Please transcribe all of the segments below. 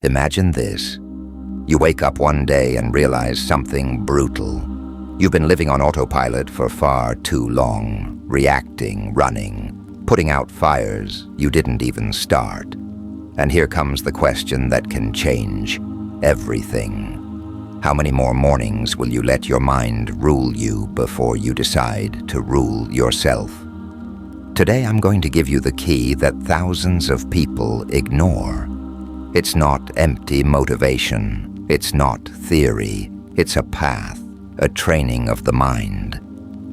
Imagine this. You wake up one day and realize something brutal. You've been living on autopilot for far too long, reacting, running, putting out fires you didn't even start. And here comes the question that can change everything. How many more mornings will you let your mind rule you before you decide to rule yourself? Today I'm going to give you the key that thousands of people ignore. It's not empty motivation. It's not theory. It's a path, a training of the mind.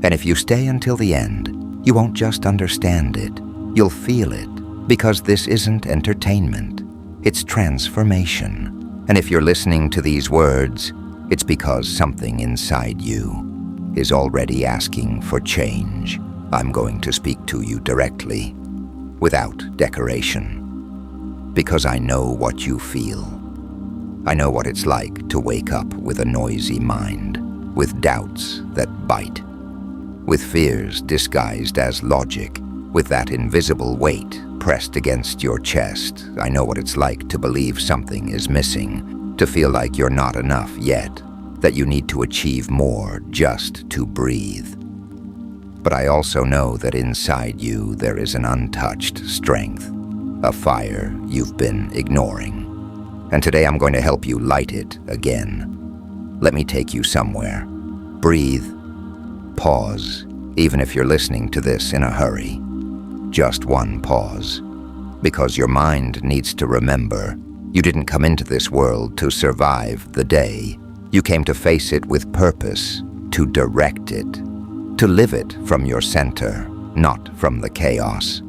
And if you stay until the end, you won't just understand it. You'll feel it, because this isn't entertainment. It's transformation. And if you're listening to these words, it's because something inside you is already asking for change. I'm going to speak to you directly, without decoration. Because I know what you feel. I know what it's like to wake up with a noisy mind, with doubts that bite, with fears disguised as logic, with that invisible weight pressed against your chest. I know what it's like to believe something is missing, to feel like you're not enough yet, that you need to achieve more just to breathe. But I also know that inside you there is an untouched strength, a fire you've been ignoring. And today I'm going to help you light it again. Let me take you somewhere. Breathe. Pause, even if you're listening to this in a hurry. Just one pause. Because your mind needs to remember, you didn't come into this world to survive the day. You came to face it with purpose, to direct it, to live it from your center, not from the chaos.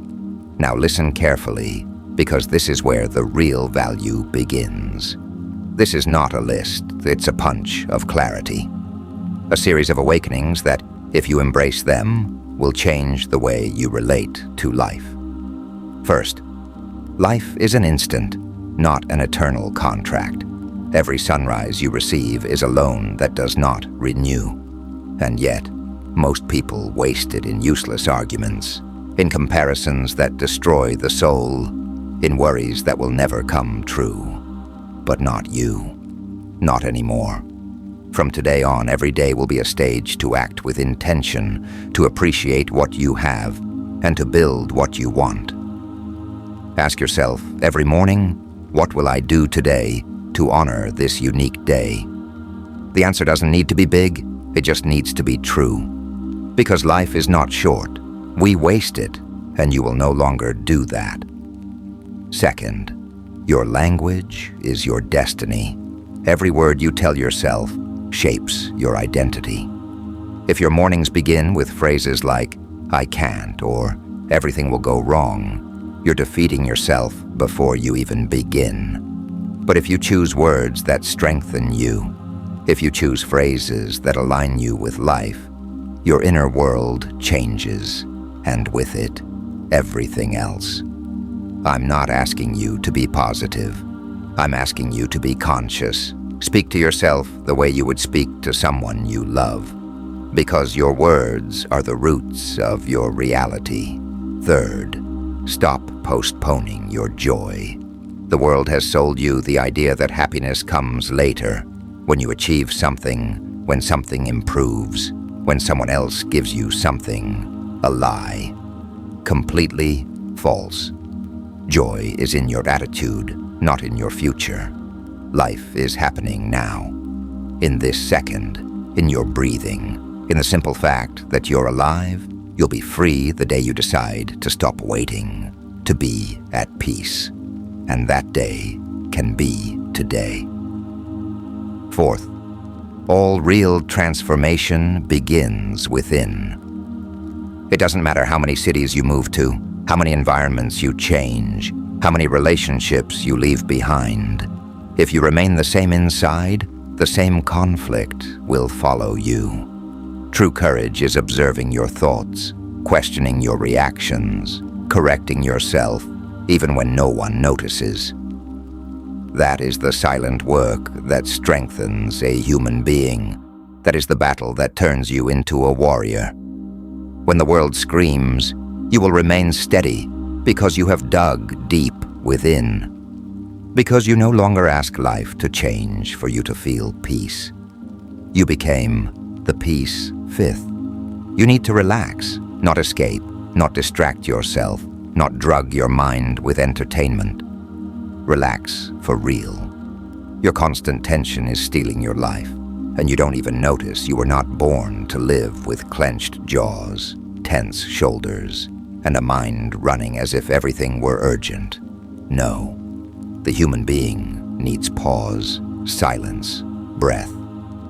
Now listen carefully, because this is where the real value begins. This is not a list, it's a punch of clarity. A series of awakenings that, if you embrace them, will change the way you relate to life. First, life is an instant, not an eternal contract. Every sunrise you receive is a loan that does not renew. And yet, most people waste it in useless arguments, in comparisons that destroy the soul, in worries that will never come true. But not you. Not anymore. From today on, every day will be a stage to act with intention, to appreciate what you have, and to build what you want. Ask yourself, every morning, what will I do today to honor this unique day? The answer doesn't need to be big, it just needs to be true. Because life is not short. We waste it, and you will no longer do that. Second, your language is your destiny. Every word you tell yourself shapes your identity. If your mornings begin with phrases like, I can't, or everything will go wrong, you're defeating yourself before you even begin. But if you choose words that strengthen you, if you choose phrases that align you with life, your inner world changes, and with it, everything else. I'm not asking you to be positive. I'm asking you to be conscious. Speak to yourself the way you would speak to someone you love, because your words are the roots of your reality. Third, stop postponing your joy. The world has sold you the idea that happiness comes later, when you achieve something, when something improves, when someone else gives you something. A lie. Completely false. Joy is in your attitude, not in your future. Life is happening now. In this second, in your breathing, in the simple fact that you're alive, you'll be free the day you decide to stop waiting, to be at peace. And that day can be today. Fourth, all real transformation begins within. It doesn't matter how many cities you move to, how many environments you change, how many relationships you leave behind. If you remain the same inside, the same conflict will follow you. True courage is observing your thoughts, questioning your reactions, correcting yourself, even when no one notices. That is the silent work that strengthens a human being. That is the battle that turns you into a warrior. When the world screams, you will remain steady because you have dug deep within. Because you no longer ask life to change for you to feel peace. You became the peace fifth. You need to relax, not escape, not distract yourself, not drug your mind with entertainment. Relax for real. Your constant tension is stealing your life, and you don't even notice you were not born to live with clenched jaws, tense shoulders, and a mind running as if everything were urgent. No. The human being needs pause, silence, breath.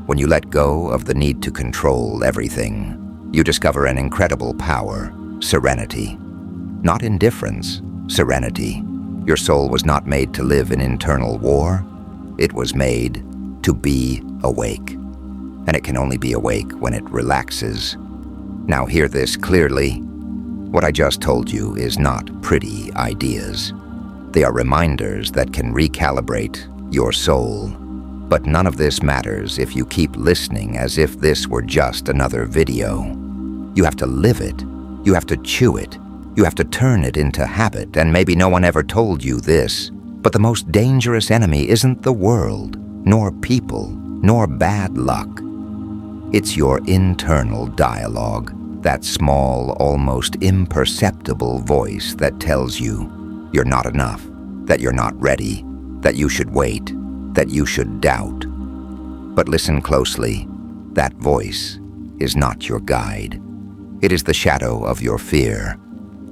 When you let go of the need to control everything, you discover an incredible power, serenity. Not indifference, serenity. Your soul was not made to live in internal war. It was made to be awake. And it can only be awake when it relaxes. Now hear this clearly. What I just told you is not pretty ideas. They are reminders that can recalibrate your soul. But none of this matters if you keep listening as if this were just another video. You have to live it. You have to chew it. You have to turn it into habit, and maybe no one ever told you this, but the most dangerous enemy isn't the world, nor people, nor bad luck. It's your internal dialogue, that small, almost imperceptible voice that tells you you're not enough, that you're not ready, that you should wait, that you should doubt. But listen closely, that voice is not your guide. It is the shadow of your fear.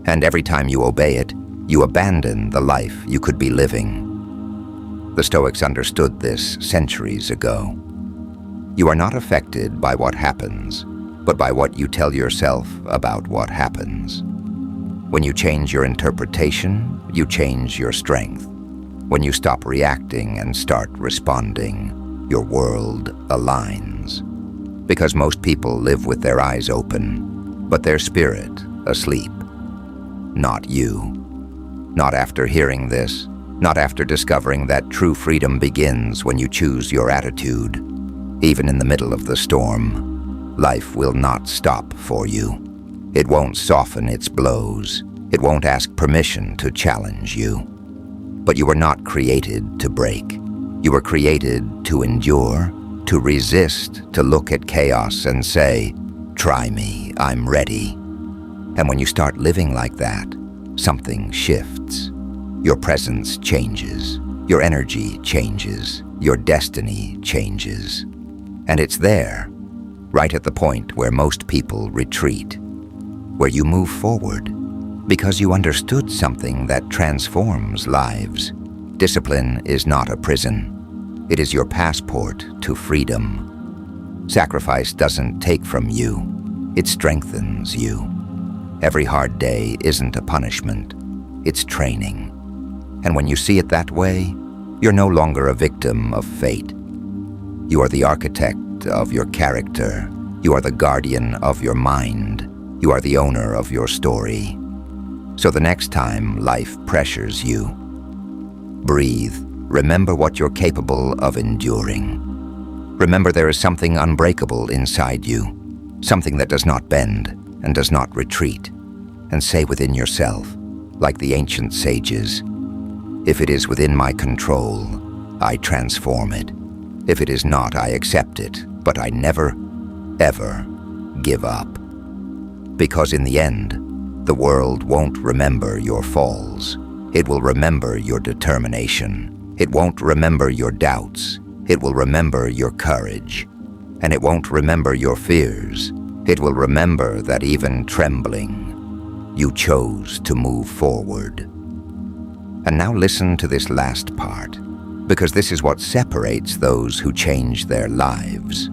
And every time you obey it, you abandon the life you could be living. The Stoics understood this centuries ago. You are not affected by what happens, but by what you tell yourself about what happens. When you change your interpretation, you change your strength. When you stop reacting and start responding, your world aligns. Because most people live with their eyes open, but their spirit asleep. Not you. Not after hearing this, not after discovering that true freedom begins when you choose your attitude. Even in the middle of the storm, life will not stop for you. It won't soften its blows. It won't ask permission to challenge you. But you were not created to break. You were created to endure, to resist, to look at chaos and say, "Try me, I'm ready." And when you start living like that, something shifts. Your presence changes. Your energy changes. Your destiny changes. And it's there, right at the point where most people retreat, where you move forward, because you understood something that transforms lives. Discipline is not a prison. It is your passport to freedom. Sacrifice doesn't take from you. It strengthens you. Every hard day isn't a punishment. It's training. And when you see it that way, you're no longer a victim of fate. You are the architect of your character. You are the guardian of your mind. You are the owner of your story. So the next time life pressures you, breathe. Remember what you're capable of enduring. Remember there is something unbreakable inside you, something that does not bend and does not retreat. And say within yourself, like the ancient sages, "If it is within my control, I transform it. If it is not, I accept it, but I never, ever give up." Because in the end, the world won't remember your falls. It will remember your determination. It won't remember your doubts. It will remember your courage. And it won't remember your fears. It will remember that even trembling, you chose to move forward. And now listen to this last part, because this is what separates those who change their lives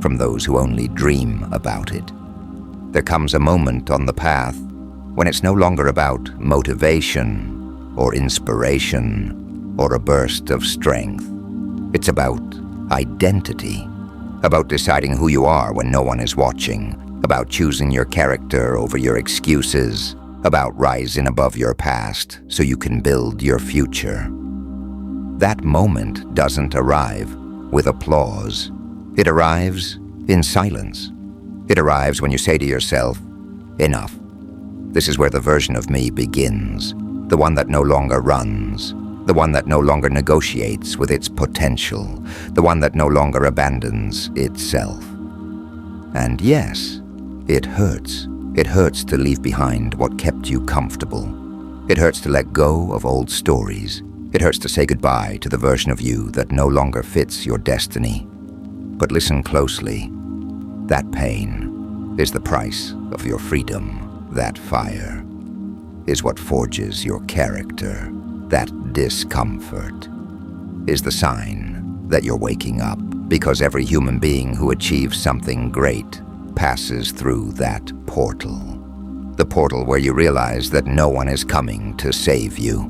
from those who only dream about it. There comes a moment on the path when it's no longer about motivation or inspiration or a burst of strength. It's about identity, about deciding who you are when no one is watching, about choosing your character over your excuses, about rising above your past so you can build your future. That moment doesn't arrive with applause. It arrives in silence. It arrives when you say to yourself, "Enough. This is where the version of me begins, the one that no longer runs, The one that no longer negotiates with its potential, the one that no longer abandons itself. And yes, it hurts. It hurts to leave behind what kept you comfortable. It hurts to let go of old stories. It hurts to say goodbye to the version of you that no longer fits your destiny. But listen closely. That pain is the price of your freedom. That fire is what forges your character. That discomfort is the sign that you're waking up, because every human being who achieves something great passes through that portal. The portal where you realize that no one is coming to save you.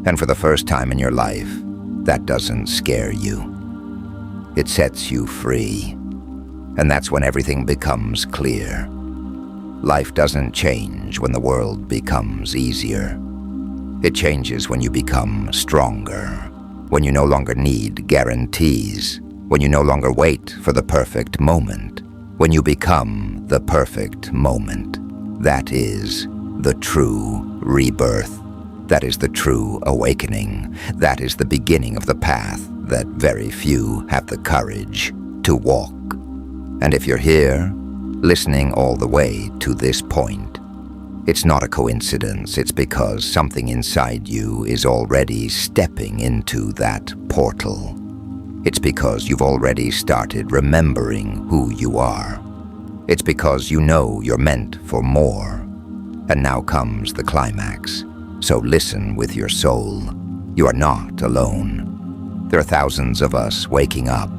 And for the first time in your life, that doesn't scare you. It sets you free. And that's when everything becomes clear. Life doesn't change when the world becomes easier. It changes when you become stronger, when you no longer need guarantees, when you no longer wait for the perfect moment, when you become the perfect moment. That is the true rebirth. That is the true awakening. That is the beginning of the path that very few have the courage to walk. And if you're here, listening all the way to this point, it's not a coincidence. It's because something inside you is already stepping into that portal. It's because you've already started remembering who you are. It's because you know you're meant for more. And now comes the climax. So listen with your soul. You are not alone. There are thousands of us waking up,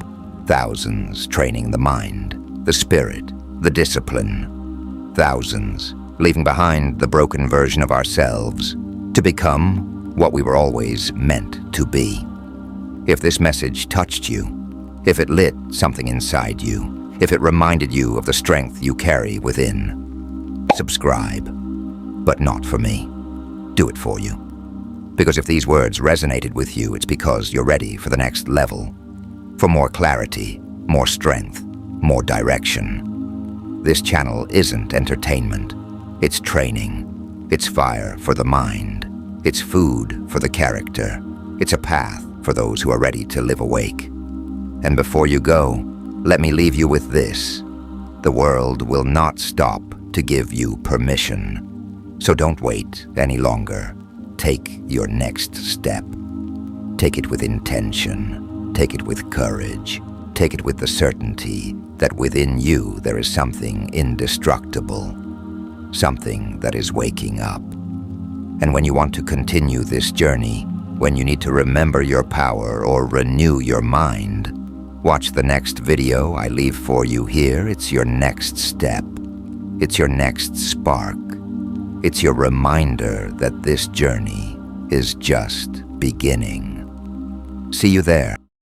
thousands training the mind, the spirit, the discipline, thousands leaving behind the broken version of ourselves to become what we were always meant to be. If this message touched you, if it lit something inside you, if it reminded you of the strength you carry within, subscribe, but not for me. Do it for you. Because if these words resonated with you, it's because you're ready for the next level, for more clarity, more strength, more direction. This channel isn't entertainment. It's training. It's fire for the mind. It's food for the character. It's a path for those who are ready to live awake. And before you go, let me leave you with this. The world will not stop to give you permission. So don't wait any longer. Take your next step. Take it with intention. Take it with courage. Take it with the certainty that within you there is something indestructible. Something that is waking up. And when you want to continue this journey, when you need to remember your power or renew your mind, watch the next video I leave for you here. It's your next step. It's your next spark. It's your reminder that this journey is just beginning. See you there.